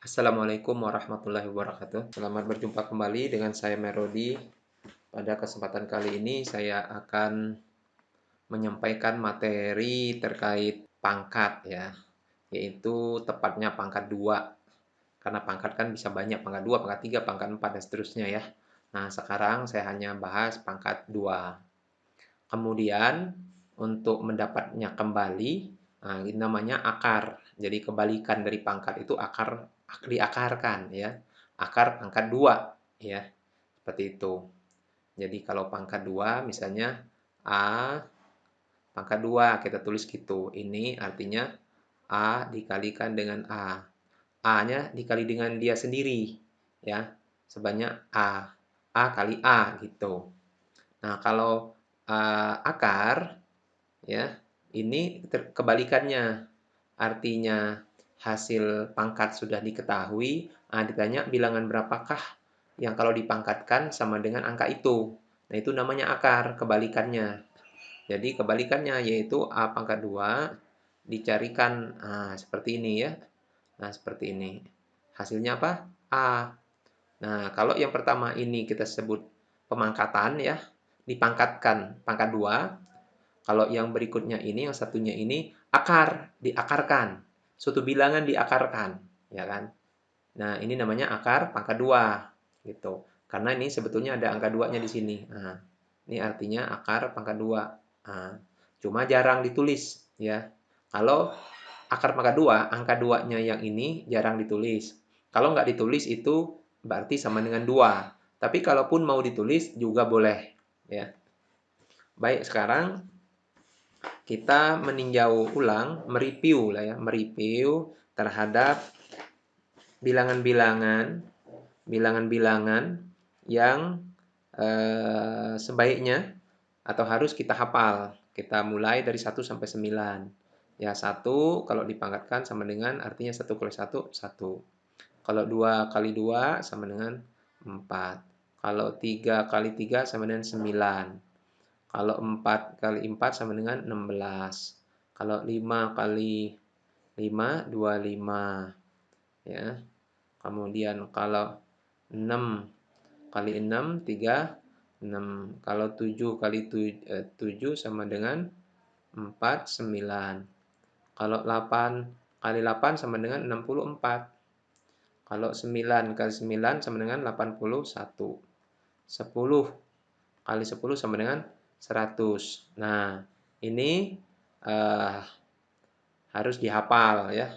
Assalamualaikum warahmatullahi wabarakatuh. Selamat berjumpa kembali dengan saya Merodi. Pada kesempatan kali ini saya akan menyampaikan materi terkait pangkat ya, yaitu tepatnya pangkat 2. Karena pangkat kan bisa banyak, pangkat 2, pangkat 3, pangkat 4 dan seterusnya ya. Nah, sekarang saya hanya bahas pangkat 2. Kemudian untuk mendapatnya kembali, nah, ini namanya akar. Jadi kebalikan dari pangkat itu akar, diakarkan ya. Akar pangkat 2 ya. Seperti itu. Jadi kalau pangkat 2 misalnya A pangkat 2 kita tulis gitu. Ini artinya A dikalikan dengan A. A-nya dikali dengan dia sendiri ya. Sebanyak A. A kali A gitu. Nah, kalau akar ya, ini kebalikannya. Artinya hasil pangkat sudah diketahui, ditanya bilangan berapakah yang kalau dipangkatkan sama dengan angka itu. Nah, itu namanya akar, kebalikannya. Jadi kebalikannya yaitu A pangkat 2 dicarikan seperti ini ya. Nah, seperti ini. Hasilnya apa? A. Nah, kalau yang pertama ini kita sebut pemangkatan ya, dipangkatkan pangkat 2. Kalau yang berikutnya ini, yang satunya ini akar, diakarkan. Suatu bilangan diakarkan, ya kan? Nah, ini namanya akar pangkat 2 gitu. Karena ini sebetulnya ada angka 2-nya di sini. Nah, ini artinya akar pangkat 2. Nah, cuma jarang ditulis ya. Kalau akar pangkat 2, angka 2-nya yang ini jarang ditulis. Kalau nggak ditulis itu berarti sama dengan 2. Tapi kalaupun mau ditulis juga boleh ya. Baik, sekarang kita meninjau ulang, mereview lah ya, mereview terhadap bilangan-bilangan, bilangan-bilangan yang sebaiknya atau harus kita hafal. Kita mulai dari 1 sampai 9. Ya, 1 kalau dipangkatkan sama dengan artinya 1 kali 1, 1. Kalau 2 kali 2 sama dengan 4. Kalau 3 kali 3 sama dengan 9. Kalau 4 kali 4 sama dengan 16. Kalau 5 kali 5, 25. Ya. Kemudian kalau 6 kali 6, 6. Kalau 7 kali 7 sama dengan 4, 9. Kalau 8 kali 8 sama dengan 64. Kalau 9 kali 9 sama dengan 81. 10 kali 10 sama dengan 100. Nah, ini eh, harus dihafal ya.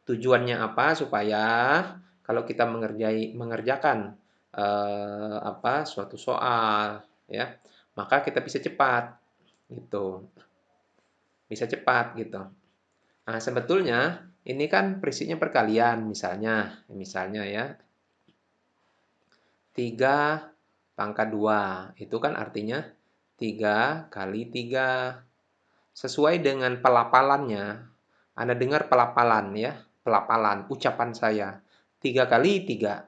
Tujuannya apa? Supaya kalau kita mengerjakan suatu soal ya, maka kita bisa cepat gitu. Bisa cepat gitu. Nah, sebetulnya ini kan prinsipnya perkalian misalnya ya. 3 pangkat 2 itu kan artinya 3 kali 3. Sesuai dengan pelapalannya, Anda dengar pelapalan ya, pelapalan, ucapan saya. 3 kali 3.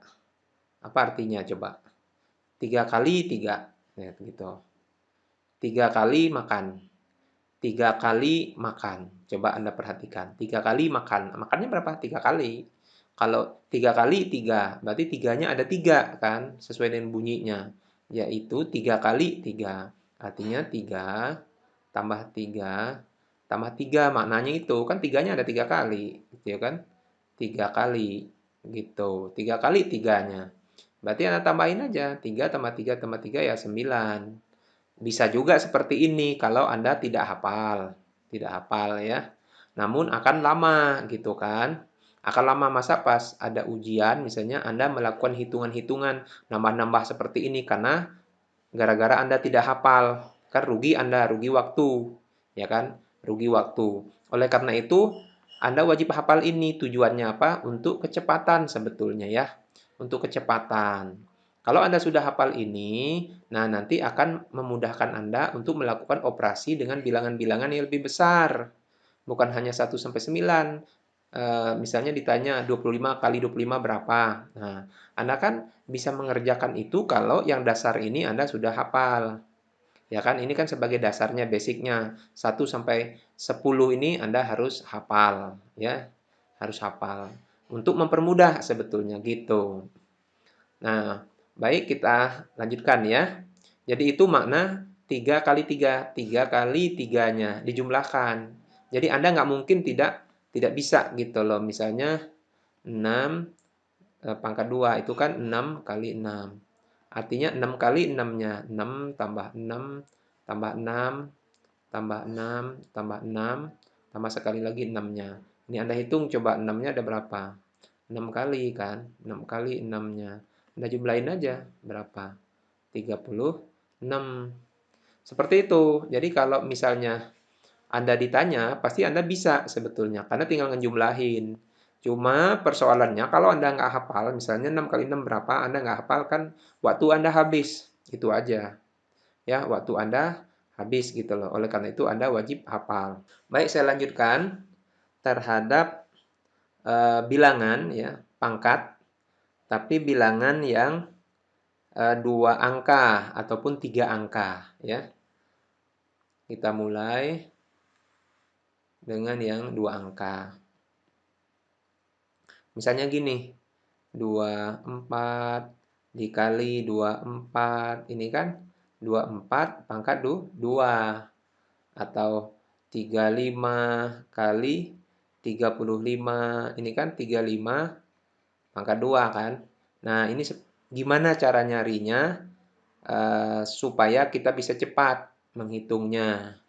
Apa artinya coba? 3 kali 3. Ya, gitu. 3 kali makan. 3 kali makan. Coba Anda perhatikan. 3 kali makan. Makannya berapa? 3 kali. Kalau 3 kali 3, berarti 3-nya ada 3 kan? Sesuai dengan bunyinya. Yaitu 3 kali 3. Artinya 3 tambah 3 tambah 3 maknanya itu kan 3-nya ada 3 kali, gitu ya kan? 3 kali gitu. 3 kali 3-nya. Berarti Anda tambahin aja 3 tambah 3 ya 9. Bisa juga seperti ini kalau Anda tidak hafal. Tidak hafal ya. Namun akan lama gitu kan. Akan lama masa pas ada ujian misalnya Anda melakukan hitungan-hitungan nambah-nambah seperti ini karena gara-gara Anda tidak hafal. Kan rugi Anda, rugi waktu. Ya kan? Rugi waktu. Oleh karena itu Anda wajib hafal ini. Tujuannya apa? Untuk kecepatan sebetulnya ya. Untuk kecepatan. Kalau Anda sudah hafal ini, nah nanti akan memudahkan Anda untuk melakukan operasi dengan bilangan-bilangan yang lebih besar. Bukan hanya 1 sampai 9. Misalnya ditanya 25 kali 25 berapa. Nah, Anda kan bisa mengerjakan itu kalau yang dasar ini Anda sudah hafal. Ya kan, ini kan sebagai dasarnya, basicnya. 1 sampai 10 ini Anda harus hafal. Ya, harus hafal. untuk mempermudah sebetulnya gitu. Nah, baik kita lanjutkan ya. Jadi itu makna 3 kali 3, 3 kali 3-nya dijumlahkan. Jadi Anda nggak mungkin tidak bisa gitu loh. Misalnya 6 pangkat 2 itu kan 6 kali 6. Artinya 6 kali 6-nya, 6 tambah 6 tambah 6 tambah 6 tambah 6 tambah sekali lagi 6-nya. Ini Anda hitung coba 6-nya ada berapa? 6 kali kan? 6 kali 6-nya. Anda jumlahin aja berapa? 36. Seperti itu. Jadi kalau misalnya Anda ditanya, pasti Anda bisa sebetulnya, karena tinggal ngejumlahin. Cuma persoalannya kalau Anda nggak hafal, misalnya 6 kali 6 berapa, Anda nggak hafal kan waktu Anda habis. Itu aja. Ya, waktu Anda habis gitu loh. Oleh karena itu Anda wajib hafal. Baik, saya lanjutkan terhadap bilangan ya, pangkat, tapi bilangan yang 2 angka ataupun 3 angka ya. Kita mulai dengan yang 2 angka. Misalnya gini, 24 dikali 24, ini kan 24 pangkat 2, atau 35 kali 35, ini kan 35 pangkat 2 kan. Nah, ini gimana cara nyarinya supaya kita bisa cepat menghitungnya.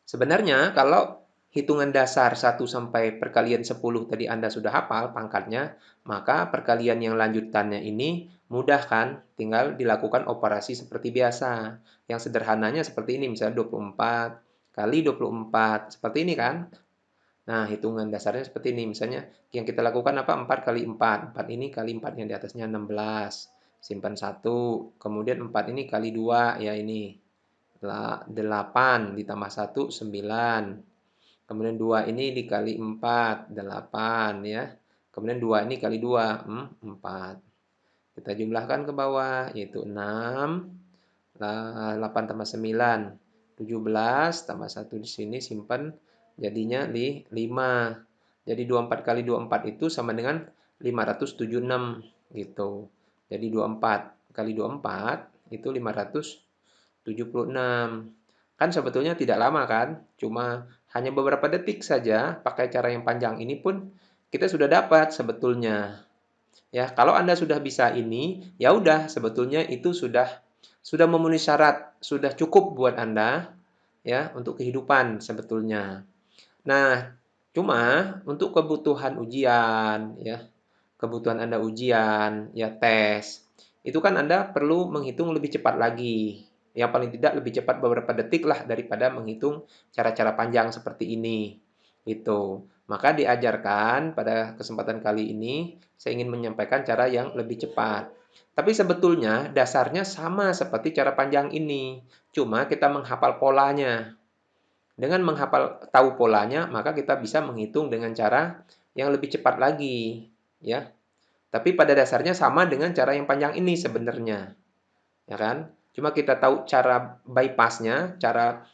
Sebenarnya kalau hitungan dasar 1 sampai perkalian 10 tadi Anda sudah hafal pangkatnya, maka perkalian yang lanjutannya ini mudah kan? Tinggal dilakukan operasi seperti biasa. Yang sederhananya seperti ini, misalnya 24 kali 24, seperti ini kan? Nah, hitungan dasarnya seperti ini. Misalnya yang kita lakukan apa? 4 kali 4. 4 ini kali 4 yang di atasnya 16. Simpan 1. Kemudian 4 ini kali 2, ya ini. 8 ditambah 1, 9. Kemudian 2 ini dikali 4, 8 ya. Kemudian 2 ini kali 2, 4. Kita jumlahkan ke bawah, yaitu 6. 8 tambah 9, 17. Tambah 1 di sini, simpan. Jadinya 5. Jadi 24 kali 24 itu sama dengan 576 gitu. Jadi 24 kali 24 itu 576. Kan sebetulnya tidak lama kan? Cuma hanya beberapa detik saja pakai cara yang panjang ini pun kita sudah dapat sebetulnya. Ya, kalau Anda sudah bisa ini, ya udah sebetulnya itu sudah memenuhi syarat, sudah cukup buat Anda ya untuk kehidupan sebetulnya. Nah, cuma untuk kebutuhan ujian ya, kebutuhan Anda ujian, ya tes, itu kan Anda perlu menghitung lebih cepat lagi. Yang paling tidak lebih cepat beberapa detik lah daripada menghitung cara-cara panjang seperti ini. Itu. Maka diajarkan pada kesempatan kali ini, saya ingin menyampaikan cara yang lebih cepat. Tapi sebetulnya dasarnya sama seperti cara panjang ini. Cuma kita menghafal polanya. Dengan menghafal tahu polanya, maka kita bisa menghitung dengan cara yang lebih cepat lagi. Ya, tapi pada dasarnya sama dengan cara yang panjang ini sebenarnya, ya kan? Cuma kita tahu cara bypassnya, cara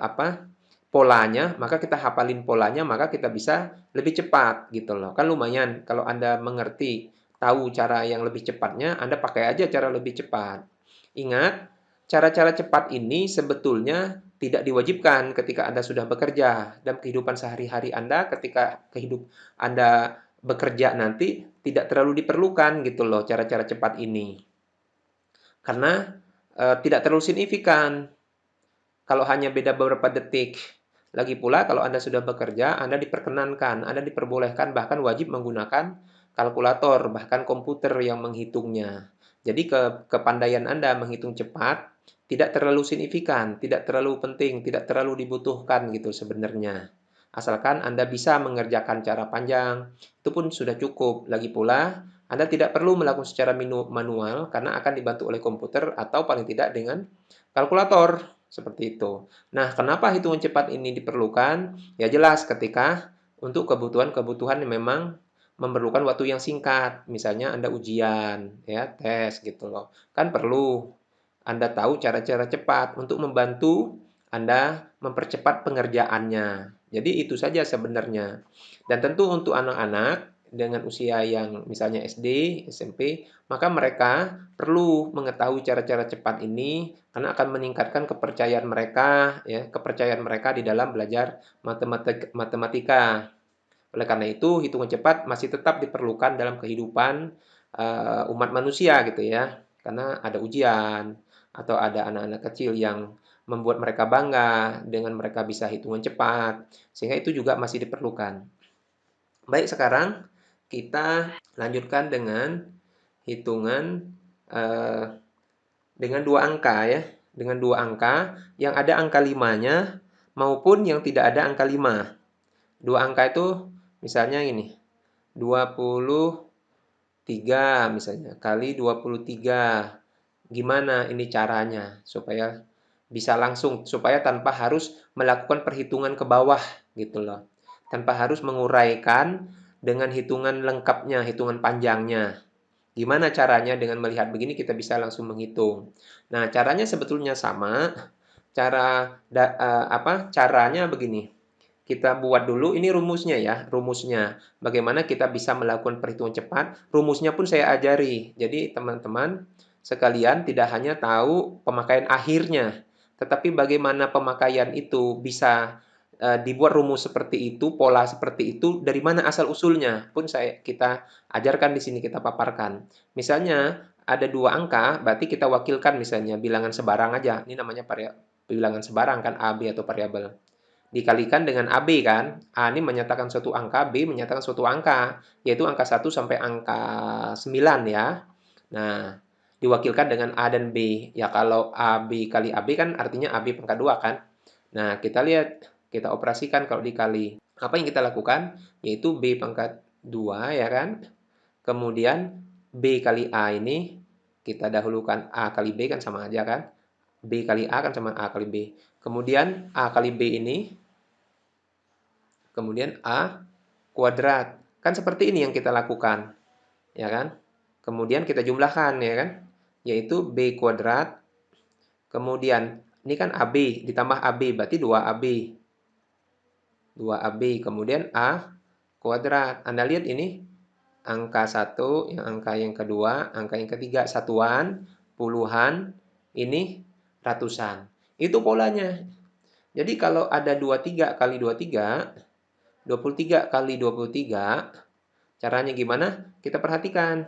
apa polanya, maka kita hafalin polanya, maka kita bisa lebih cepat gitu loh. Kan lumayan kalau Anda mengerti, tahu cara yang lebih cepatnya, Anda pakai aja cara lebih cepat. Ingat, cara-cara cepat ini sebetulnya tidak diwajibkan ketika Anda sudah bekerja. Dalam kehidupan sehari-hari Anda, ketika Anda bekerja nanti, tidak terlalu diperlukan gitu loh cara-cara cepat ini. Karena tidak terlalu signifikan kalau hanya beda beberapa detik. Lagi pula kalau Anda sudah bekerja, Anda diperkenankan, Anda diperbolehkan bahkan wajib menggunakan kalkulator, bahkan komputer yang menghitungnya. Jadi kepandaian Anda menghitung cepat tidak terlalu signifikan, tidak terlalu penting, tidak terlalu dibutuhkan gitu sebenarnya. Asalkan Anda bisa mengerjakan cara panjang, itu pun sudah cukup. Lagi pula, Anda tidak perlu melakukan secara manual karena akan dibantu oleh komputer atau paling tidak dengan kalkulator. Seperti itu. Nah, kenapa hitungan cepat ini diperlukan? Ya jelas ketika untuk kebutuhan-kebutuhan yang memang memerlukan waktu yang singkat. Misalnya Anda ujian, ya, tes gitu loh. Kan perlu Anda tahu cara-cara cepat untuk membantu Anda mempercepat pengerjaannya. Jadi itu saja sebenarnya. Dan tentu untuk anak-anak dengan usia yang misalnya SD, SMP, maka mereka perlu mengetahui cara-cara cepat ini karena akan meningkatkan kepercayaan mereka, ya, kepercayaan mereka di dalam belajar matematika. Oleh karena itu, hitungan cepat masih tetap diperlukan dalam kehidupan umat manusia gitu ya. Karena ada ujian atau ada anak-anak kecil yang membuat mereka bangga dengan mereka bisa hitungan cepat, sehingga itu juga masih diperlukan. Baik, sekarang kita lanjutkan dengan hitungan eh, dengan dua angka ya, dengan dua angka yang ada angka limanya maupun yang tidak ada angka 5. Dua angka itu misalnya ini, 23 misalnya kali 23. Gimana ini caranya supaya bisa langsung, supaya tanpa harus melakukan perhitungan ke bawah gitu loh. Tanpa harus menguraikan dengan hitungan lengkapnya, hitungan panjangnya. Gimana caranya dengan melihat begini kita bisa langsung menghitung. Nah, caranya sebetulnya sama. Caranya begini. Kita buat dulu ini rumusnya ya, rumusnya. Bagaimana kita bisa melakukan perhitungan cepat, rumusnya pun saya ajari. Jadi teman-teman sekalian tidak hanya tahu pemakaian akhirnya, tetapi bagaimana pemakaian itu bisa dibuat rumus seperti itu, pola seperti itu, dari mana asal usulnya pun kita ajarkan di sini, kita paparkan. Misalnya ada dua angka, berarti kita wakilkan misalnya bilangan sebarang aja. Ini namanya bilangan sebarang kan, A, B atau variabel. Dikalikan dengan AB kan. A ini menyatakan suatu angka, B menyatakan suatu angka, yaitu angka 1 sampai angka 9 ya. Nah, diwakilkan dengan A dan B. Ya kalau AB kali AB kan artinya AB pangkat 2 kan. Nah, kita lihat, kita operasikan kalau dikali. Apa yang kita lakukan? Yaitu B pangkat 2 ya kan. Kemudian B kali A ini kita dahulukan A kali B kan sama aja kan. B kali A kan sama A kali B. Kemudian A kali B ini kemudian A kuadrat. Kan seperti ini yang kita lakukan, ya kan? Kemudian kita jumlahkan, ya kan? Yaitu B kuadrat, kemudian ini kan AB, ditambah AB, berarti 2AB. 2AB, kemudian A kuadrat. Anda lihat ini, angka 1, angka yang kedua, angka yang ketiga, satuan, puluhan, ini ratusan. Itu polanya. Jadi kalau ada 23 kali 23, 23 kali 23, caranya gimana? Kita perhatikan.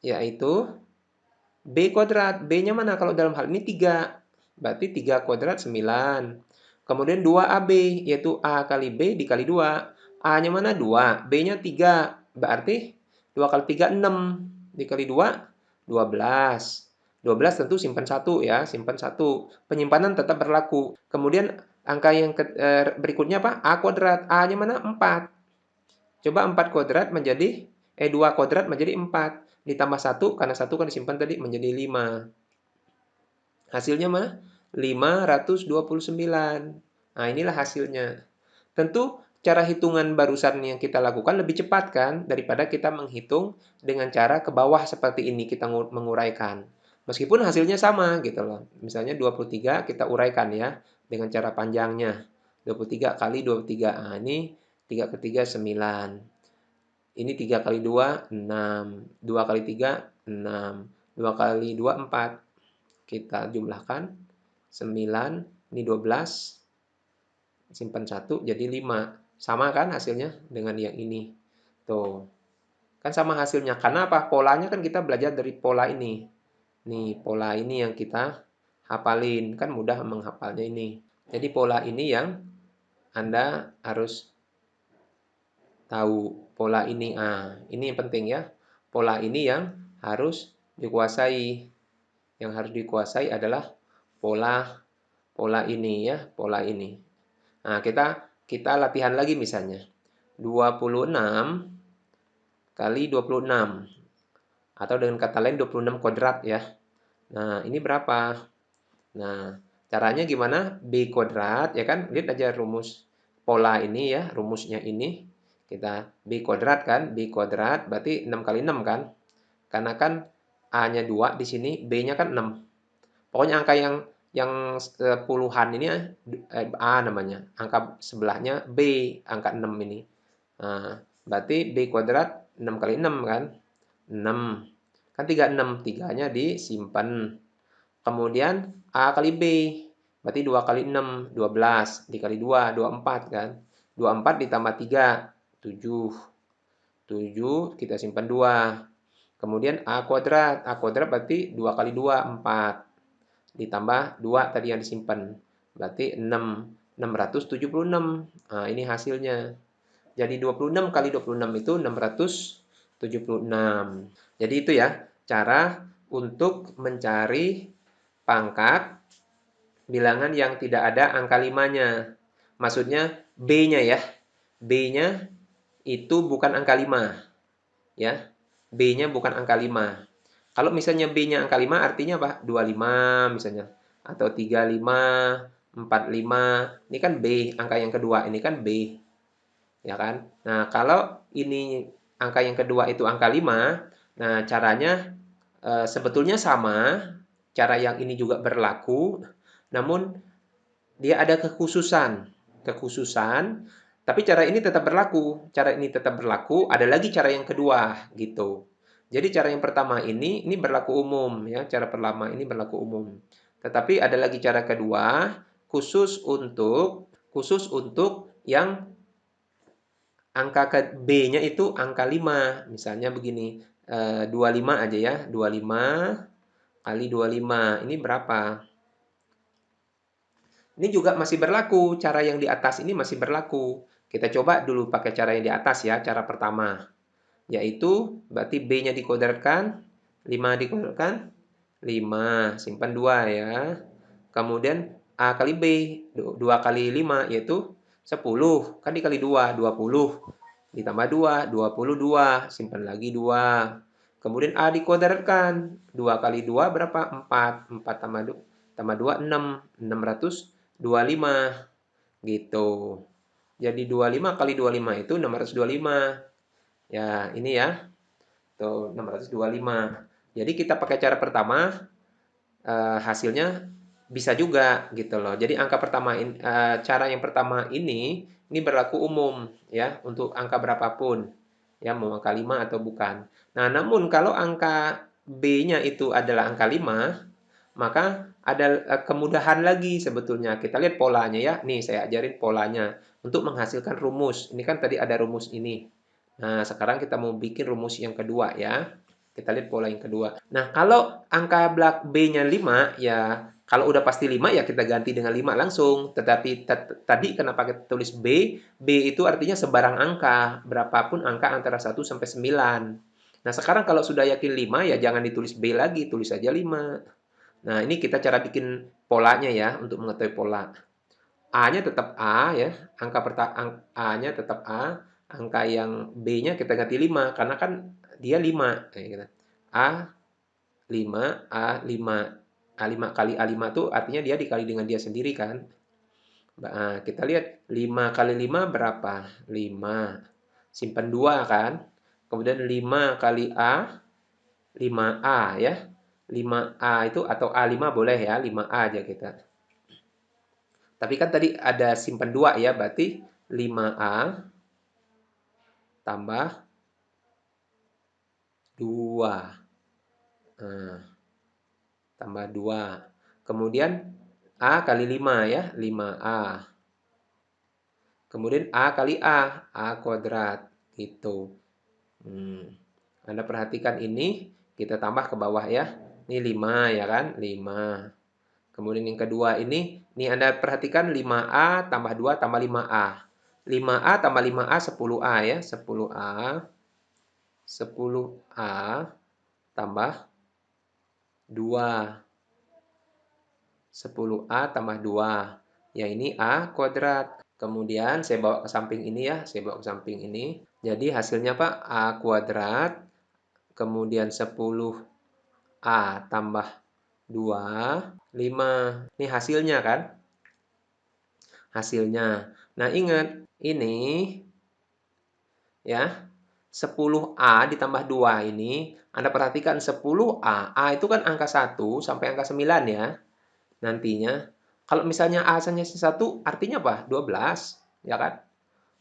Yaitu B kuadrat. B-nya mana? Kalau dalam hal ini 3. Berarti 3 kuadrat 9. Kemudian 2AB, yaitu A kali B dikali 2. A-nya mana? 2. B-nya 3. Berarti 2 kali 3, 6. Dikali 2, 12. 12 tentu simpan 1 ya, simpan 1. Penyimpanan tetap berlaku. Kemudian angka yang berikutnya apa? A kuadrat. A-nya mana? 4. Coba 4 kuadrat menjadi 2 kuadrat menjadi 4. Ditambah 1 karena 1 kan disimpan tadi menjadi 5. Hasilnya mana? 529. Nah, inilah hasilnya. Tentu cara hitungan barusan yang kita lakukan lebih cepat kan daripada kita menghitung dengan cara ke bawah seperti ini kita menguraikan. Meskipun hasilnya sama gitu loh. Misalnya 23 kita uraikan ya dengan cara panjangnya. 23 kali 23. Nah, ini 3 ke 3 9. Ini 3 kali 2 6. 2 kali 3 6. 2 kali 2 4. Kita jumlahkan 9, ini 12. Simpan 1 jadi 5. Sama kan hasilnya dengan yang ini. Tuh. Kan sama hasilnya. Karena apa? Polanya kan kita belajar dari pola ini. Nih, pola ini yang kita hafalin. Kan mudah menghafalnya ini. Jadi pola ini yang Anda harus tahu. Pola ini. Ini yang penting ya. Pola ini yang harus dikuasai. Yang harus dikuasai adalah pola ini ya, pola ini. Nah, kita latihan lagi misalnya. 26 kali 26. Atau dengan kata lain 26 kuadrat ya. Nah, ini berapa? Nah, caranya gimana? B kuadrat ya kan? Lihat aja rumus pola ini ya, rumusnya ini. Kita B kuadrat kan? B kuadrat berarti 6 kali 6 kan? Karena kan A-nya 2 di sini, B-nya kan 6. Pokoknya angka yang yang puluhan ini A namanya. Angka sebelahnya B, angka 6 ini. Nah, berarti B kuadrat 6 kali 6 kan? 6. Kan 36, 3-nya disimpan. Kemudian A kali B, berarti 2 kali 6, 12. Dikali 2, 24 kan? 24 ditambah 3, 7. 7 kita simpan 2. Kemudian A kuadrat. A kuadrat berarti 2 kali 2, 4. Ditambah 2 tadi yang disimpan. Berarti 6. 676. Nah, ini hasilnya. Jadi 26 kali 26 itu 676. Jadi itu ya, cara untuk mencari pangkat bilangan yang tidak ada angka 5-nya. Maksudnya B-nya ya. B-nya itu bukan angka 5. Ya. B-nya bukan angka 5. Kalau misalnya B-nya angka 5 artinya apa? 25 misalnya. Atau 35, 45. Ini kan B, angka yang kedua. Ini kan B. Ya kan? Nah, kalau ini angka yang kedua itu angka 5, nah caranya sebetulnya sama. Cara yang ini juga berlaku. Namun dia ada kekhususan. Kekhususan. Tapi cara ini tetap berlaku. Cara ini tetap berlaku. Ada lagi cara yang kedua gitu. Jadi cara yang pertama ini berlaku umum ya. Cara pertama ini berlaku umum. Tetapi ada lagi cara kedua khusus untuk yang angka B-nya itu angka 5. Misalnya begini, 25 aja ya. 25 kali 25 ini berapa? Ini juga masih berlaku, cara yang di atas ini masih berlaku. Kita coba dulu pakai cara yang di atas ya, cara pertama. Yaitu berarti B-nya dikuadratkan, 5 dikuadratkan, 5, simpan 2 ya. Kemudian A kali B, 2 kali 5 yaitu 10. Kan dikali 2, 20. Ditambah 2, 22, simpan lagi 2. Kemudian A dikuadratkan, 2 kali 2 berapa? 4. 4 tambah 2, 6. 625 gitu. Jadi 25 kali 25 itu 625. Ya, ini ya. Tuh, 625. Jadi kita pakai cara pertama, hasilnya bisa juga gitu loh. Jadi angka pertama cara yang pertama ini berlaku umum ya untuk angka berapapun. Ya, mau angka 5 atau bukan. Nah, namun kalau angka B-nya itu adalah angka 5, maka ada kemudahan lagi sebetulnya. Kita lihat polanya ya. Nih, saya ajarin polanya untuk menghasilkan rumus. Ini kan tadi ada rumus ini. Nah, sekarang kita mau bikin rumus yang kedua ya. Kita lihat pola yang kedua. Nah, kalau angka B-nya 5, ya kalau udah pasti 5 ya kita ganti dengan 5 langsung. Tetapi tadi kenapa kita tulis B? B itu artinya sebarang angka. Berapapun angka antara 1 sampai 9. Nah, sekarang kalau sudah yakin 5 ya jangan ditulis B lagi, tulis saja 5. Nah, ini kita cara bikin polanya ya untuk mengetahui pola. A-nya tetap A ya, angka A-nya tetap A, angka yang B-nya kita ganti 5 karena kan dia 5. A 5, A 5. A5 kali A5 tuh artinya dia dikali dengan dia sendiri kan. Nah, kita lihat 5 kali 5 berapa? 5. Simpan 2 kan. Kemudian 5 kali A, 5A ya. 5A itu atau A5 boleh ya, 5A aja kita. Tapi kan tadi ada simpan 2 ya, berarti 5A tambah 2. Nah, tambah 2. Kemudian A kali 5 ya, 5A. Kemudian A kali A kuadrat. Gitu. Anda perhatikan ini, kita tambah ke bawah ya. Ini 5 ya kan, 5. Kemudian yang kedua ini Anda perhatikan 5A tambah 2 tambah 5A. 5A tambah 5A 10A ya, 10A. 10A tambah 2. 10A tambah 2. Ya ini A kuadrat. Kemudian saya bawa ke samping ini ya, saya bawa ke samping ini. Jadi hasilnya Pak, A kuadrat, kemudian 10A tambah 2, 5. Ini hasilnya kan? Hasilnya. Nah, ingat, ini ya, 10A ditambah 2 ini, Anda perhatikan 10A. A itu kan angka 1 sampai angka 9 ya. nantinya. Kalau misalnya A-nya 1, artinya apa? 12, ya kan?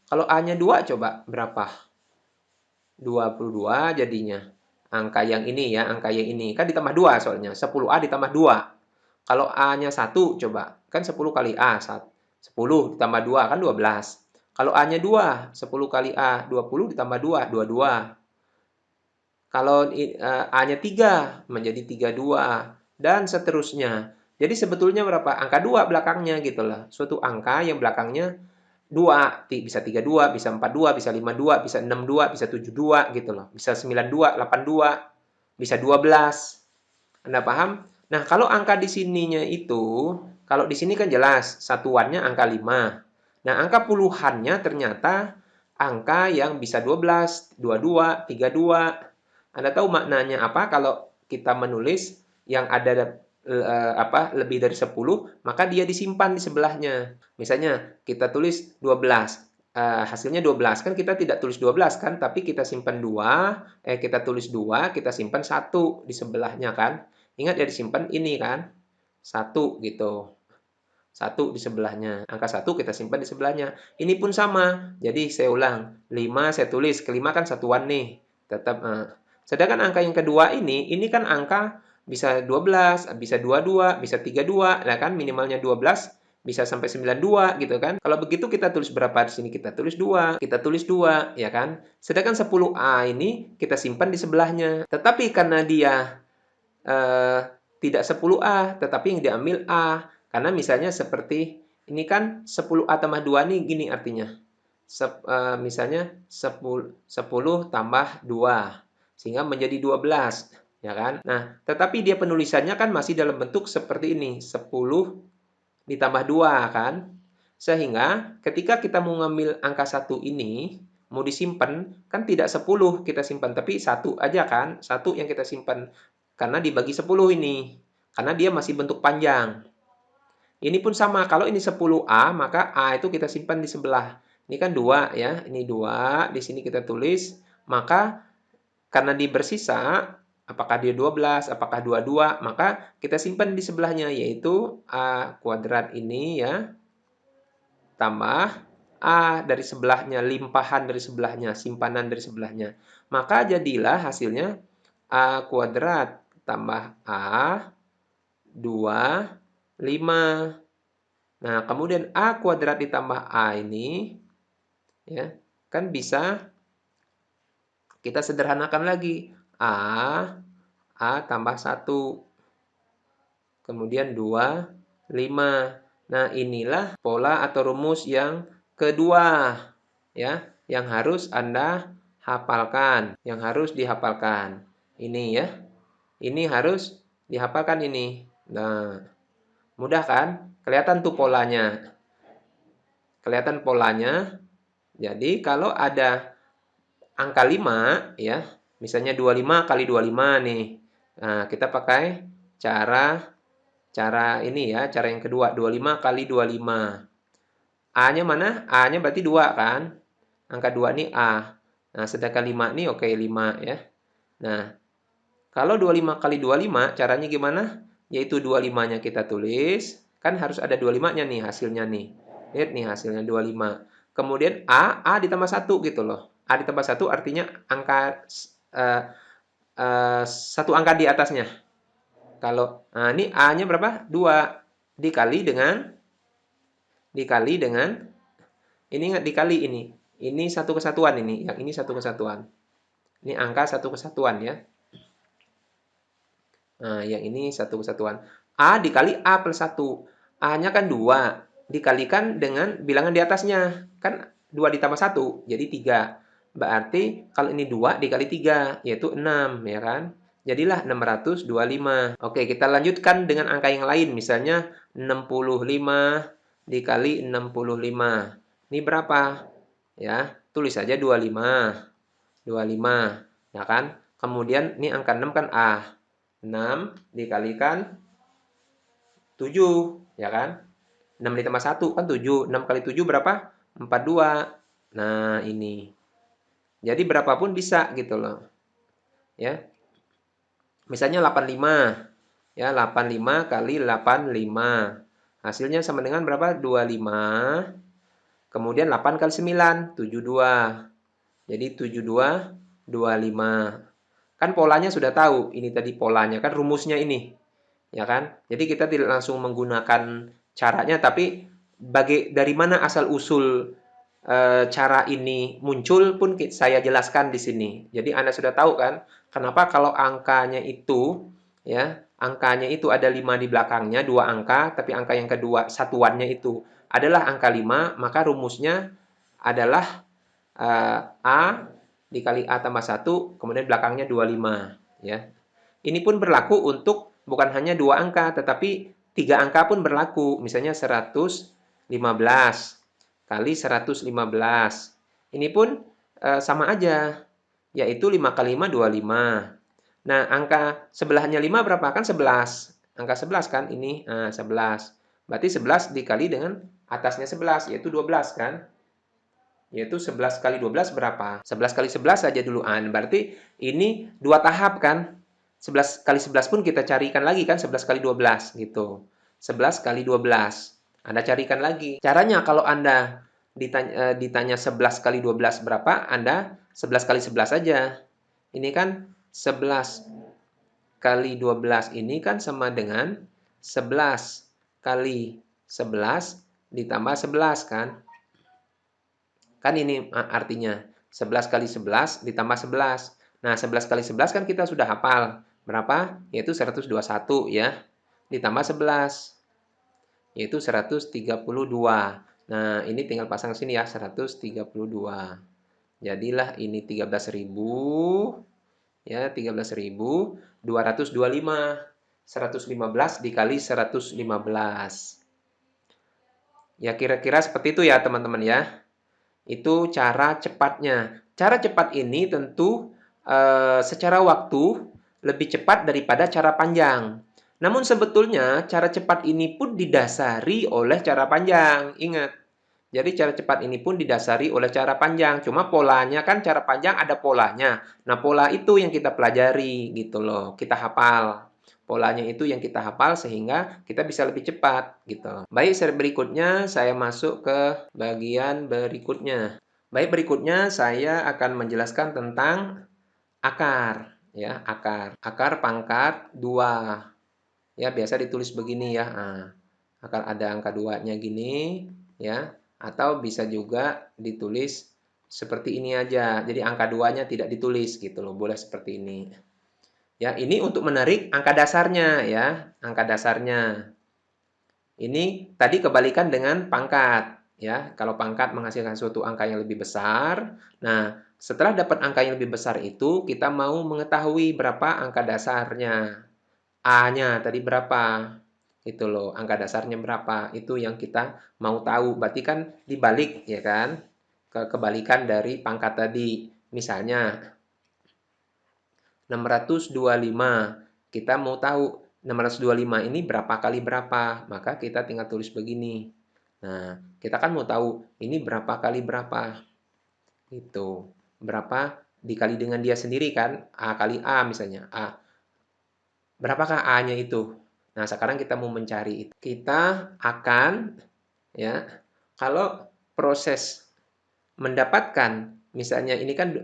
Kalau A-nya 2, coba berapa? 22 jadinya. Angka yang ini ya, angka yang ini. Kan ditambah 2 soalnya. 10A ditambah 2. Kalau A-nya 1, coba. Kan 10 kali A. 10 ditambah 2, kan 12. Kalau A-nya 2, 10 kali A. 20 ditambah 2, 22. Kalau A-nya 3, menjadi 32. Dan seterusnya. Jadi sebetulnya berapa? Angka 2 belakangnya gitu lah. Suatu angka yang belakangnya 2, bisa 32, bisa 42, bisa 52, bisa 62, bisa 72 gitu loh. Bisa 92, 82, bisa 12. Anda paham? Nah, kalau angka di sininya itu, kalau di sini kan jelas satuannya angka 5. Nah, angka puluhannya ternyata angka yang bisa 12, 22, 32. Anda tahu maknanya apa kalau kita menulis yang ada lebih dari 10, maka dia disimpan di sebelahnya. Misalnya kita tulis 12, hasilnya 12, kan kita tidak tulis 12 kan, tapi kita simpan 2, kita tulis 2, kita simpan 1 di sebelahnya kan. Ingat ya, disimpan ini kan, 1 gitu. 1 di sebelahnya. Angka 1 kita simpan di sebelahnya. Ini pun sama. Jadi saya ulang, 5 saya tulis, kelima kan satuan nih. Tetap. Sedangkan angka yang kedua ini kan angka bisa 12, bisa 22, bisa 32, nah kan minimalnya 12, bisa sampai 92 gitu kan. Kalau begitu kita tulis berapa di sini? Kita tulis 2, kita tulis 2, ya kan? Sedangkan 10A ini kita simpan di sebelahnya. Tetapi karena dia eh, tidak 10A, tetapi yang diambil A. Karena misalnya seperti ini kan 10A tambah 2 nih gini artinya. Misalnya 10 tambah 2 sehingga menjadi 12, ya kan? Nah, tetapi dia penulisannya kan masih dalam bentuk seperti ini, 10 ditambah 2 kan? Sehingga ketika kita mau ngambil angka 1 ini, mau disimpan, kan tidak 10 kita simpan, tapi 1 aja kan? 1 yang kita simpan. Karena dibagi 10 ini. Karena dia masih bentuk panjang. Ini pun sama, kalau ini 10A, maka A itu kita simpan di sebelah. Ini kan 2 ya, ini 2, di sini kita tulis, maka karena dia bersisa, apakah dia 12, apakah 22, maka kita simpan di sebelahnya, yaitu A kuadrat ini ya, tambah A dari sebelahnya, limpahan dari sebelahnya, simpanan dari sebelahnya. Maka jadilah hasilnya A kuadrat tambah A 2, 5. Nah, kemudian A kuadrat ditambah A ini, ya, kan bisa kita sederhanakan lagi. A tambah 1, kemudian 2, 5. Nah, inilah pola atau rumus yang kedua, ya, yang harus Anda hafalkan, yang harus dihafalkan. Ini ya, ini harus dihafalkan ini. Nah, mudah kan? Kelihatan tuh polanya. Kelihatan polanya. Jadi kalau ada angka 5 ya, misalnya 25 kali 25 nih. Nah, kita pakai cara ini ya, cara yang kedua, 25 kali 25. A-nya mana? A-nya berarti 2 kan? Angka 2 nih A. Nah, sedangkan 5 nih oke 5 ya. Nah, kalau 25 kali 25 caranya gimana? Yaitu 25-nya kita tulis, kan harus ada 25-nya nih hasilnya nih. Lihat nih hasilnya 25. Kemudian A ditambah 1 gitu loh. A ditambah 1 artinya angka satu angka di atasnya. Kalau nah ini A-nya berapa? 2 dikali dengan ini ingat dikali ini. Ini satu kesatuan ini, yang ini satu kesatuan. Ini angka satu kesatuan ya. Nah, yang ini satu kesatuan. A dikali A plus 1. A-nya kan 2. Dikalikan dengan bilangan di atasnya. Kan 2 ditambah 1, jadi 3. Berarti kalau ini 2 dikali 3, yaitu 6, ya kan? Jadilah 625. Oke, kita lanjutkan dengan angka yang lain. Misalnya 65 dikali 65. Ini berapa? Ya, tulis saja 25. 25, ya kan? Kemudian ini angka 6 kan A. 6 dikalikan 7, ya kan? 6 ditambah 1 kan 7. 6 kali 7 berapa? 42. Nah, ini. Jadi berapapun bisa gitu loh. Ya. Misalnya 85. Ya, 85 kali 85. Hasilnya sama dengan berapa? 25. Kemudian 8 kali 9, 72. Jadi 72, 25. Kan polanya sudah tahu. Ini tadi polanya, kan rumusnya ini. Ya kan? Jadi kita tidak langsung menggunakan caranya, tapi dari mana asal-usul cara ini muncul pun saya jelaskan di sini. Jadi Anda sudah tahu kan, kenapa kalau angkanya itu, ya, angkanya itu ada 5 di belakangnya, dua angka, tapi angka yang kedua, satuannya itu adalah angka 5, maka rumusnya adalah A dikali A tambah 1, kemudian belakangnya 25. Ya. Ini pun berlaku untuk bukan hanya dua angka, tetapi tiga angka pun berlaku. Misalnya 115 kali 115. Ini pun sama aja, yaitu 5 kali 5, 25. Nah, angka sebelahnya 5 berapa? Kan 11. Angka 11 kan ini, 11. Berarti 11 dikali dengan atasnya 11, yaitu 12 kan? Yaitu 11 kali 12 berapa? 11 kali 11 saja dulu. Berarti ini dua tahap kan? 11 kali 11 pun kita carikan lagi kan? 11 kali 12 gitu. 11 kali 12. Anda carikan lagi. Caranya kalau Anda ditanya 11 kali 12 berapa, Anda 11 kali 11 saja. Ini kan 11 kali 12 ini kan sama dengan 11 kali 11 ditambah 11 kan? Kan ini artinya 11 kali 11 ditambah 11. Nah, 11 kali 11 kan kita sudah hafal. Berapa? Yaitu 121 ya. Ditambah 11. Yaitu 132. Nah, ini tinggal pasang sini ya, 132. Jadilah ini 13.000. Ya, 13.225. 115 dikali 115. Ya, kira-kira seperti itu ya, teman-teman ya. Itu cara cepatnya. Cara cepat ini tentu secara waktu lebih cepat daripada cara panjang. Namun sebetulnya cara cepat ini pun didasari oleh cara panjang. Ingat. Jadi cara cepat ini pun didasari oleh cara panjang. Cuma polanya kan cara panjang ada polanya. Nah, pola itu yang kita pelajari gitu loh. Kita hafal. Polanya itu yang kita hafal sehingga kita bisa lebih cepat gitu. Baik, berikutnya saya masuk ke bagian berikutnya. Baik, berikutnya saya akan menjelaskan tentang akar, ya, akar. Akar pangkat 2. Ya, biasa ditulis begini ya. Akar ada angka 2-nya gini, ya. Atau bisa juga ditulis seperti ini aja. Jadi angka 2-nya tidak ditulis gitu loh. Boleh seperti ini. Ya, ini untuk menarik angka dasarnya ya, angka dasarnya. Ini tadi kebalikan dengan pangkat, ya. Kalau pangkat menghasilkan suatu angka yang lebih besar, nah, setelah dapat angka yang lebih besar itu, kita mau mengetahui berapa angka dasarnya. A-nya tadi berapa? Itu loh, angka dasarnya berapa? Itu yang kita mau tahu. Berarti kan dibalik, ya kan? Kebalikan dari pangkat tadi. Misalnya 625. Kita mau tahu 625 ini berapa kali berapa. Maka kita tinggal tulis begini. Nah, kita kan mau tahu ini berapa kali berapa. Itu. Berapa dikali dengan dia sendiri kan? A kali A misalnya. A. Berapakah A-nya itu? Nah, sekarang kita mau mencari itu. Kita akan, ya, kalau proses mendapatkan, misalnya ini kan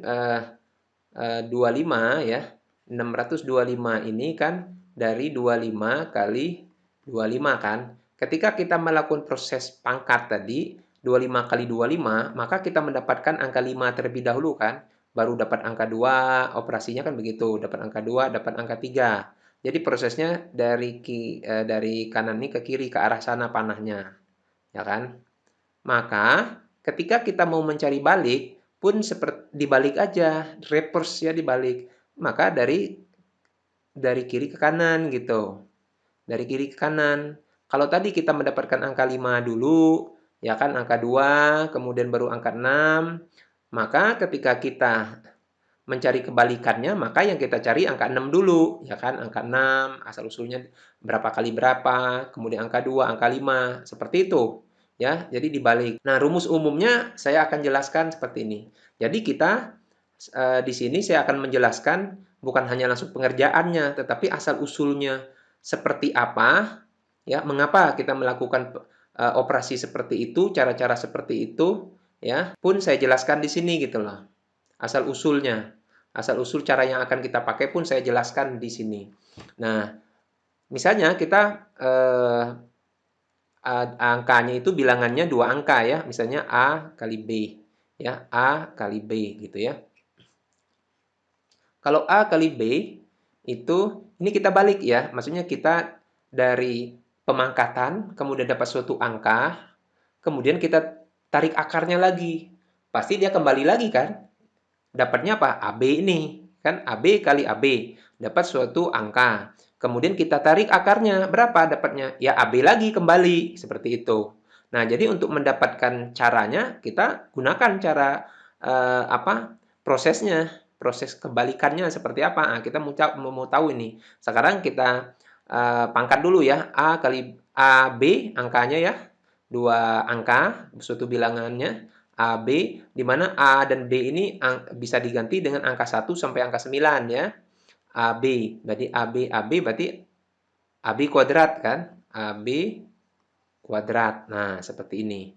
25 ya. 625 ini kan dari 25 kali 25 kan. Ketika kita melakukan proses pangkat tadi, 25 kali 25, maka kita mendapatkan angka 5 terlebih dahulu kan. Baru dapat angka 2, operasinya kan begitu. Dapat angka 2, dapat angka 3. Jadi prosesnya dari kanan ini ke kiri, ke arah sana panahnya. Ya kan? Maka ketika kita mau mencari balik, pun seperti dibalik aja, reverse ya dibalik. Maka dari kiri ke kanan gitu. Dari kiri ke kanan. Kalau tadi kita mendapatkan angka 5 dulu, ya kan angka 2, kemudian baru angka 6, maka ketika kita mencari kebalikannya, maka yang kita cari angka 6 dulu, ya kan? Angka 6, asal-usulnya berapa kali berapa, kemudian angka 2, angka 5, seperti itu. Ya, jadi dibalik. Nah, rumus umumnya saya akan jelaskan seperti ini. Jadi kita di sini saya akan menjelaskan bukan hanya langsung pengerjaannya, tetapi asal-usulnya. seperti apa, ya, mengapa kita melakukan operasi seperti itu, cara-cara seperti itu, ya, pun saya jelaskan di sini gitu loh. Asal usulnya, asal usul cara yang akan kita pakai pun saya jelaskan di sini. Nah, misalnya kita angkanya itu bilangannya dua angka ya, misalnya A kali B, ya, A kali B gitu ya. Kalau A kali B itu, ini kita balik ya, maksudnya kita dari pemangkatan, kemudian dapat suatu angka, kemudian kita tarik akarnya lagi. Pasti dia kembali lagi kan? Dapatnya apa? AB ini. Kan AB kali AB. Dapat suatu angka. Kemudian kita tarik akarnya. Berapa dapatnya? Ya AB lagi kembali. Seperti itu. Nah, jadi untuk mendapatkan caranya, kita gunakan cara apa? Prosesnya. Proses kebalikannya seperti apa? Nah, kita mau tahu ini. Sekarang kita pangkat dulu ya. A kali AB angkanya ya. Dua angka, suatu bilangannya. AB, di mana A dan B ini bisa diganti dengan angka 1 sampai angka 9 ya. AB, berarti AB berarti AB kuadrat kan? AB kuadrat. Nah, seperti ini.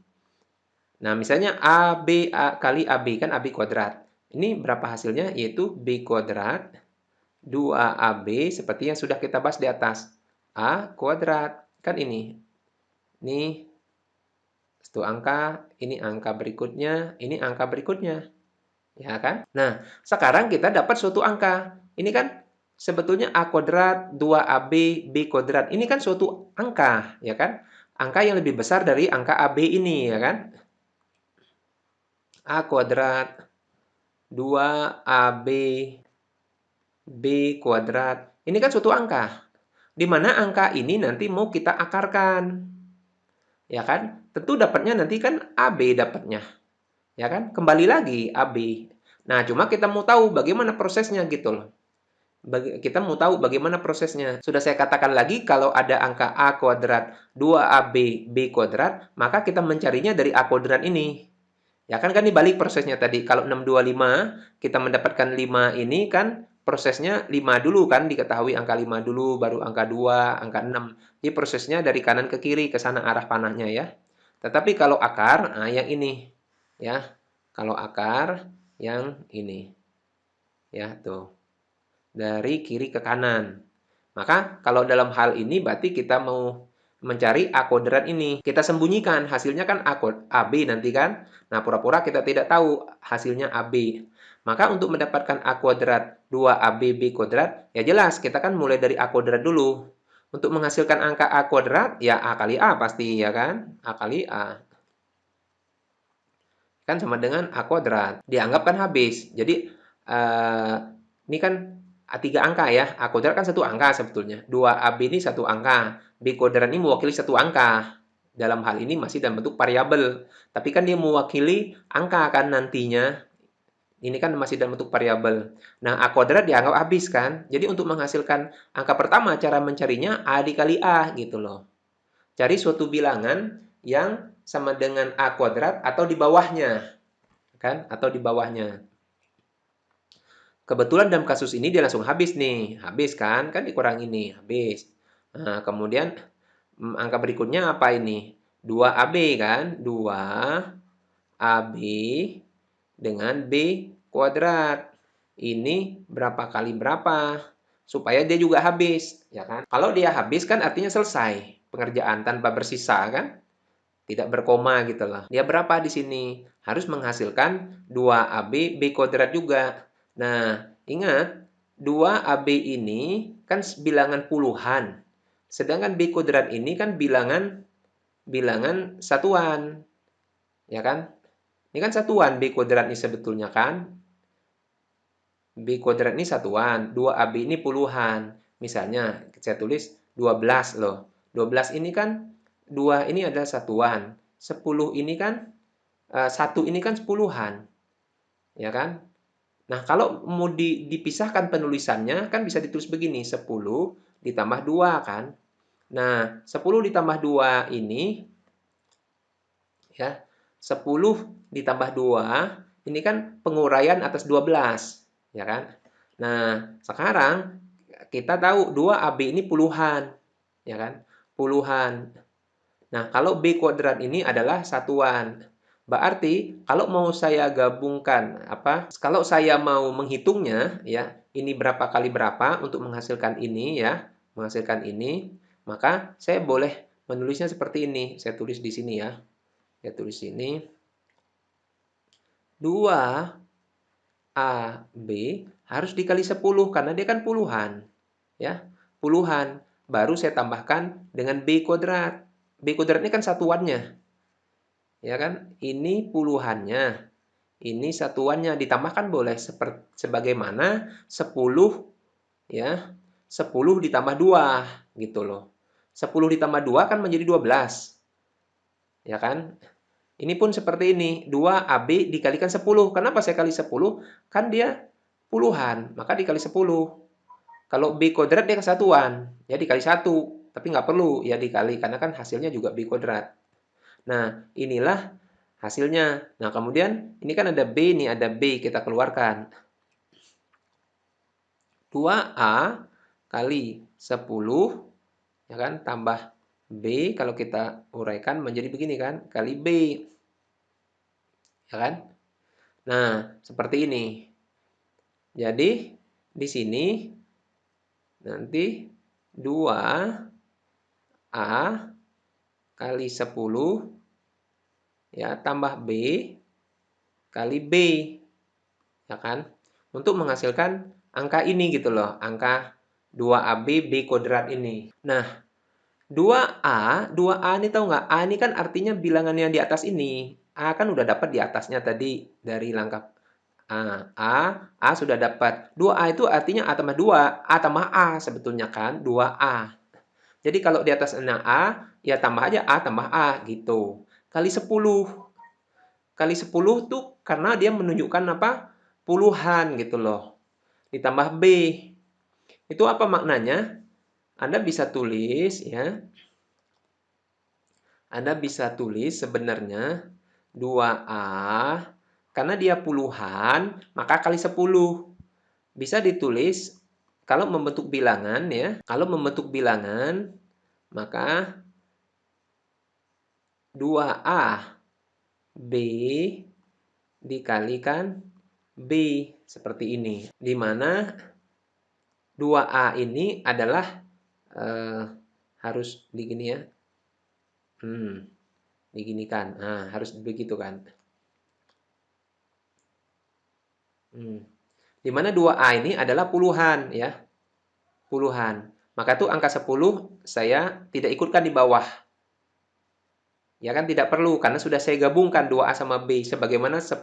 Nah, misalnya AB kali AB kan AB kuadrat. Ini berapa hasilnya? Yaitu B kuadrat 2AB seperti yang sudah kita bahas di atas. A kuadrat. Kan ini. Ini satu angka, ini angka berikutnya, ini angka berikutnya. Ya kan? Nah, sekarang kita dapat suatu angka. Ini kan sebetulnya A kuadrat 2AB B kuadrat. Ini kan suatu angka, ya kan? Angka yang lebih besar dari angka AB ini, ya kan? A kuadrat 2AB B kuadrat. Ini kan suatu angka. Di mana angka ini nanti mau kita akarkan. Ya kan? Tentu dapatnya nanti kan AB dapatnya. Ya kan? Kembali lagi AB. Nah, cuma kita mau tahu bagaimana prosesnya gitu loh. Kita mau tahu bagaimana prosesnya. Sudah saya katakan lagi, kalau ada angka A kuadrat 2AB B kuadrat, maka kita mencarinya dari A kuadrat ini. Ya kan dibalik prosesnya tadi. Kalau 625, kita mendapatkan 5 ini kan prosesnya 5 dulu kan, diketahui angka 5 dulu, baru angka 2, angka 6. Jadi prosesnya dari kanan ke kiri, ke sana arah panahnya ya. Tetapi kalau akar, nah yang ini. Ya, kalau akar, yang ini. Ya, tuh. Dari kiri ke kanan. Maka kalau dalam hal ini berarti kita mau mencari A kuadrat ini. Kita sembunyikan, hasilnya kan AB nanti kan. Nah, pura-pura kita tidak tahu hasilnya AB. Maka untuk mendapatkan A kuadrat 2AB B kuadrat, ya jelas kita kan mulai dari A kuadrat dulu. Untuk menghasilkan angka A kuadrat, ya A kali A pasti, ya kan? A kali A. Kan sama dengan A kuadrat. Dianggap kan habis. Jadi, ini kan tiga angka ya. A kuadrat kan satu angka sebetulnya. 2AB ini satu angka. B kuadrat ini mewakili satu angka. Dalam hal ini masih dalam bentuk variabel. Tapi kan dia mewakili angka kan nantinya. Ini kan masih dalam bentuk variabel. Nah, A kuadrat dianggap habis kan. Jadi untuk menghasilkan angka pertama, cara mencarinya A dikali A gitu loh. Cari suatu bilangan yang sama dengan A kuadrat atau di bawahnya. Kan? Atau di bawahnya. Kebetulan dalam kasus ini dia langsung habis nih. Habis kan? Kan dikurang ini. Habis. Nah, kemudian angka berikutnya apa ini? 2AB kan? 2AB dengan B kuadrat. Ini berapa kali berapa? Supaya dia juga habis. Ya kan? Kalau dia habis kan artinya selesai. Pengerjaan tanpa bersisa kan? Tidak berkoma gitu lah. Dia berapa di sini? Harus menghasilkan 2AB B kuadrat juga. Nah, ingat 2AB ini kan bilangan puluhan. Sedangkan B kuadrat ini kan bilangan satuan. Ya kan? Ini kan satuan B kuadrat ini sebetulnya kan. B kuadrat ini satuan, 2AB ini puluhan. Misalnya saya tulis 12 loh. 12 ini kan 2 ini adalah satuan. 10 ini kan 1 ini kan sepuluhan. Ya kan? Nah, kalau mau dipisahkan penulisannya kan bisa ditulis begini, 10 ditambah 2 kan. Nah, 10 ditambah 2 ini ya, 10 ditambah 2 ini kan penguraian atas 12, ya kan? Nah, sekarang kita tahu 2AB ini puluhan, ya kan? Puluhan. Nah, kalau B kuadrat ini adalah satuan. Berarti kalau mau saya gabungkan kalau saya mau menghitungnya ya, ini berapa kali berapa untuk menghasilkan ini ya, menghasilkan ini, maka saya boleh menulisnya seperti ini. Saya tulis di sini ya. Saya tulis sini 2AB harus dikali 10 karena dia kan puluhan. Ya, puluhan. Baru saya tambahkan dengan B kuadrat. B kuadrat ini kan satuannya. Ya kan? Ini puluhannya. Ini satuannya ditambahkan boleh sebagaimana 10 ya. 10 ditambah 2 gitu loh. 10 ditambah 2 kan menjadi 12. Ya kan? Ini pun seperti ini. 2AB dikalikan 10. Kenapa saya kali 10? Kan dia puluhan, maka dikali 10. Kalau B kuadrat dia kesatuan, ya dikali 1. Tapi nggak perlu ya dikali, karena kan hasilnya juga B kuadrat. Nah, inilah hasilnya. Nah, kemudian ini kan ada B nih, ada B, kita keluarkan. 2A kali 10, ya kan, tambah B, kalau kita uraikan menjadi begini kan, kali B. Ya kan? Nah, seperti ini. Jadi, di sini nanti 2A kali 10 ya tambah B kali B, ya kan? Untuk menghasilkan angka ini gitu loh, angka 2AB B kuadrat ini. Nah, 2A ini tahu nggak? A ini kan artinya bilangan yang di atas ini. A kan udah dapat di atasnya tadi dari langkah A sudah dapat. 2A itu artinya A tambah 2, A tambah A sebetulnya kan, 2A. Jadi kalau di atas A, ya tambah aja A tambah A gitu. Kali 10. Kali 10 tuh karena dia menunjukkan puluhan gitu loh. Ditambah B. Itu apa maknanya? Anda bisa tulis ya. Anda bisa tulis sebenarnya 2A karena dia puluhan, maka kali 10. Bisa ditulis kalau membentuk bilangan ya. Kalau membentuk bilangan, maka 2A B dikalikan B seperti ini. Di mana 2A ini adalah harus digini ya. Diginikan. Nah, harus begitu kan. Di mana 2A ini adalah puluhan ya. Puluhan. Maka tuh angka 10 saya tidak ikutkan di bawah. Ya kan tidak perlu karena sudah saya gabungkan 2A sama B sebagaimana 10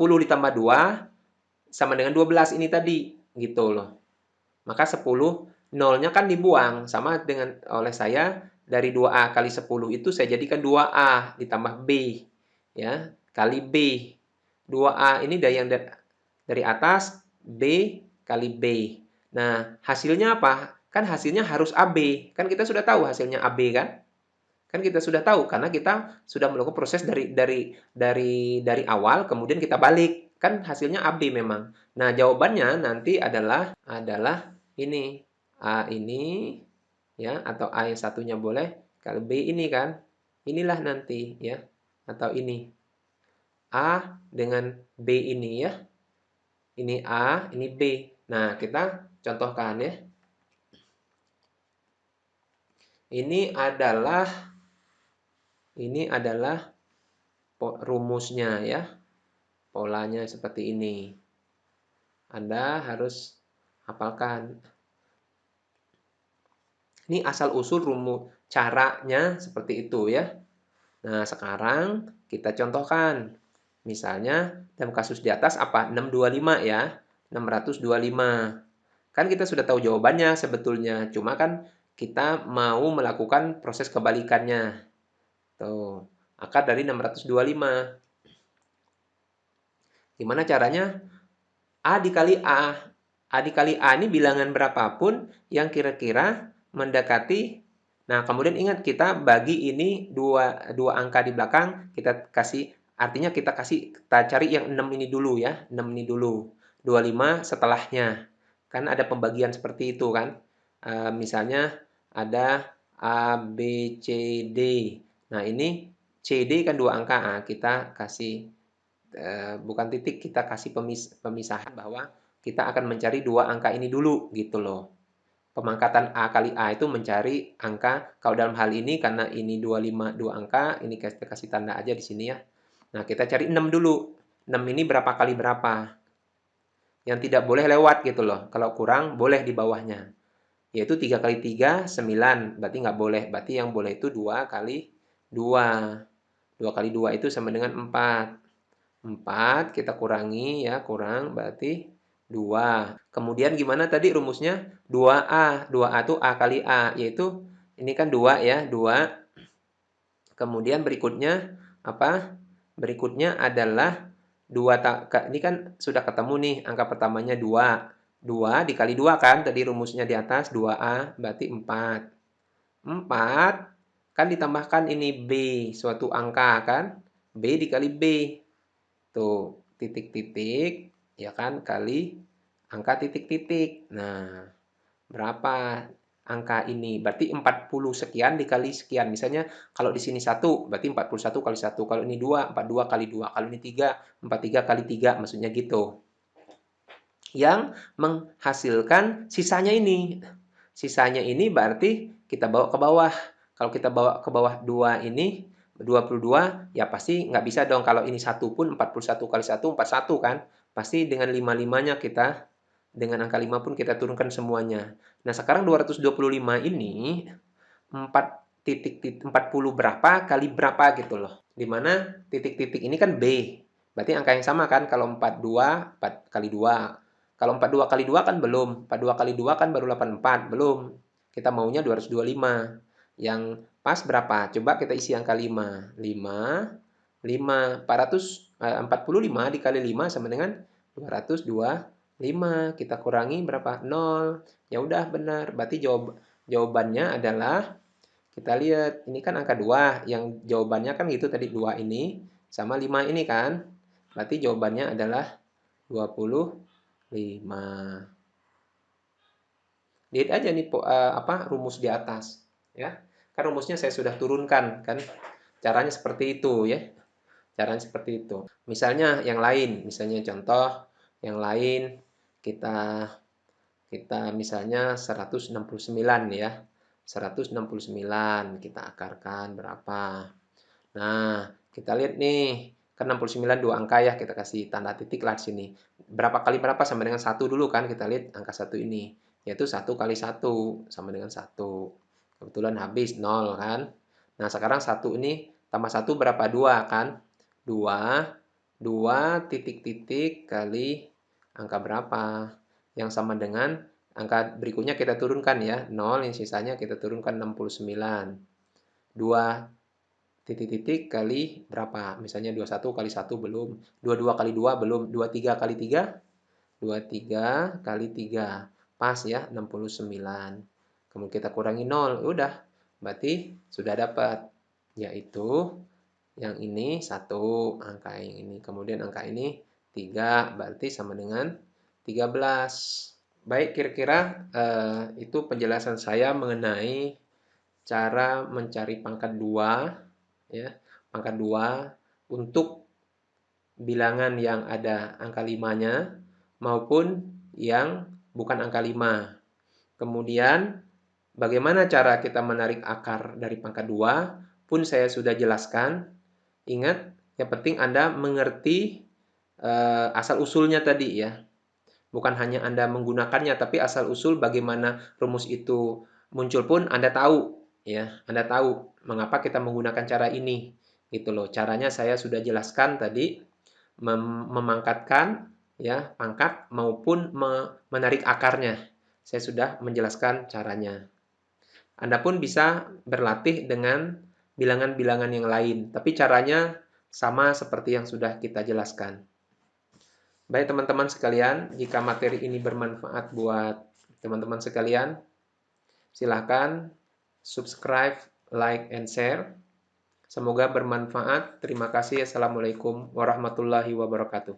ditambah 2 sama dengan 12 ini tadi gitu loh. Maka 10 nolnya kan dibuang sama dengan oleh saya dari 2A kali 10 itu saya jadikan 2A ditambah B ya kali B. 2A ini dari atas B kali B. Nah, hasilnya apa? Kan hasilnya harus AB. Kan kita sudah tahu hasilnya AB kan? Kan kita sudah tahu karena kita sudah melakukan proses dari awal kemudian kita balik. Kan hasilnya AB memang. Nah, jawabannya nanti adalah ini. A ini ya atau A yang satunya boleh kalau B ini kan. Inilah nanti ya atau ini. A dengan B ini ya. Ini A, ini B. Nah, kita contohkan ya. Ini adalah rumusnya ya. Polanya seperti ini. Anda harus hafalkan. Ini asal-usul rumus caranya seperti itu ya. Nah, sekarang kita contohkan. Misalnya dalam kasus di atas apa? 625 ya. 625. Kan kita sudah tahu jawabannya sebetulnya. Cuma kan kita mau melakukan proses kebalikannya. Tuh, akar dari 625. Gimana caranya? A dikali A. A dikali A ini bilangan berapapun yang kira-kira mendekati. Nah, kemudian ingat kita bagi ini dua angka di belakang, kita kasih artinya kita cari yang 6 ini dulu ya, 6 ini dulu. 25 setelahnya. Kan ada pembagian seperti itu kan. Misalnya ada A, B, C, D. Nah, ini CD kan 2 angka. Nah, kita kasih bukan titik, kita kasih pemisahan bahwa kita akan mencari 2 angka ini dulu gitu loh. Pemangkatan A kali A itu mencari angka, kalau dalam hal ini karena ini 25 2 angka, ini kita kasih tanda aja di sini ya. Nah, kita cari 6 dulu. 6 ini berapa kali berapa? Yang tidak boleh lewat gitu loh. Kalau kurang boleh di bawahnya. Yaitu 3 kali 3 9. Berarti nggak boleh. Berarti yang boleh itu 2 kali 2. 2 kali 2 itu sama dengan 4. 4 kita kurangi ya, kurang berarti 2. Kemudian gimana tadi rumusnya? 2A. 2A itu A kali A, yaitu ini kan 2 ya, 2. Kemudian berikutnya apa? Berikutnya adalah 2, ini kan sudah ketemu nih, angka pertamanya 2. 2 dikali 2 kan, tadi rumusnya di atas 2A berarti 4. 4 kan ditambahkan ini B, suatu angka kan, B dikali B. Tuh, titik-titik, ya kan, kali angka titik-titik. Nah, berapa angka ini? Berarti 40 sekian dikali sekian. Misalnya kalau di sini 1, berarti 41 kali 1. Kalau ini 2, 42 kali 2. Kalau ini 3, 43 kali 3. Maksudnya gitu. Yang menghasilkan sisanya ini. Sisanya ini berarti kita bawa ke bawah. Kalau kita bawa ke bawah 2 ini, 22, ya pasti nggak bisa dong. Kalau ini 1 pun 41 kali 1, 41 kan. Pasti dengan 5-5-nya kita, dengan angka 5 pun kita turunkan semuanya. Nah, sekarang 225 ini 40 berapa kali berapa gitu loh. Dimana titik-titik ini kan B. Berarti angka yang sama kan. Kalau 42, 4 kali 2. Kalau 42 kali 2 kan belum. 42 kali 2 kan baru 84. Belum. Kita maunya 225. Yang pas berapa? Coba kita isi angka 5. 5, 5. 445 dikali 5 sama dengan 225. Kita kurangi berapa? 0. Ya udah benar. Berarti jawabannya adalah, kita lihat, ini kan angka 2. Yang jawabannya kan gitu tadi, 2 ini sama 5 ini kan. Berarti jawabannya adalah 25. Lihat aja nih rumus di atas ya. Kan rumusnya saya sudah turunkan kan. Caranya seperti itu ya. Caranya seperti itu. Misalnya yang lain, misalnya contoh yang lain, kita misalnya 169 ya. 169 kita akarkan berapa? Nah, kita lihat nih, kan 69 dua angka ya, kita kasih tanda titik lah di sini. Berapa kali berapa sama dengan 1 dulu kan, kita lihat angka 1 ini. Yaitu 1 kali 1 sama dengan 1. Kebetulan habis 0 kan. Nah, sekarang 1 ini tambah 1 berapa? 2 kan. 2, 2 titik-titik kali angka berapa? Yang sama dengan angka berikutnya kita turunkan ya. 0 yang sisanya kita turunkan 69. 2 titik-titik kali berapa? Misalnya 21 kali 1 belum, 22 kali 2 belum, 23 kali 3, 23 kali 3. Pas ya, 69. Kemudian kita kurangi 0, udah. Berarti sudah dapat, yaitu yang ini 1, angka yang ini. Kemudian angka ini 3, berarti sama dengan 13. Baik, kira-kira itu penjelasan saya mengenai cara mencari pangkat 2 ya, pangkat 2 untuk bilangan yang ada angka 5-nya maupun yang bukan angka 5. Kemudian bagaimana cara kita menarik akar dari pangkat 2 pun saya sudah jelaskan. Ingat, yang penting Anda mengerti asal usulnya tadi ya. Bukan hanya Anda menggunakannya, tapi asal usul bagaimana rumus itu muncul pun Anda tahu ya. Anda tahu mengapa kita menggunakan cara ini gitu loh. Caranya saya sudah jelaskan tadi, memangkatkan ya pangkat maupun menarik akarnya. Saya sudah menjelaskan caranya. Anda pun bisa berlatih dengan bilangan-bilangan yang lain, tapi caranya sama seperti yang sudah kita jelaskan. Baik teman-teman sekalian, jika materi ini bermanfaat buat teman-teman sekalian, silahkan subscribe, like, and share. Semoga bermanfaat. Terima kasih. Assalamualaikum warahmatullahi wabarakatuh.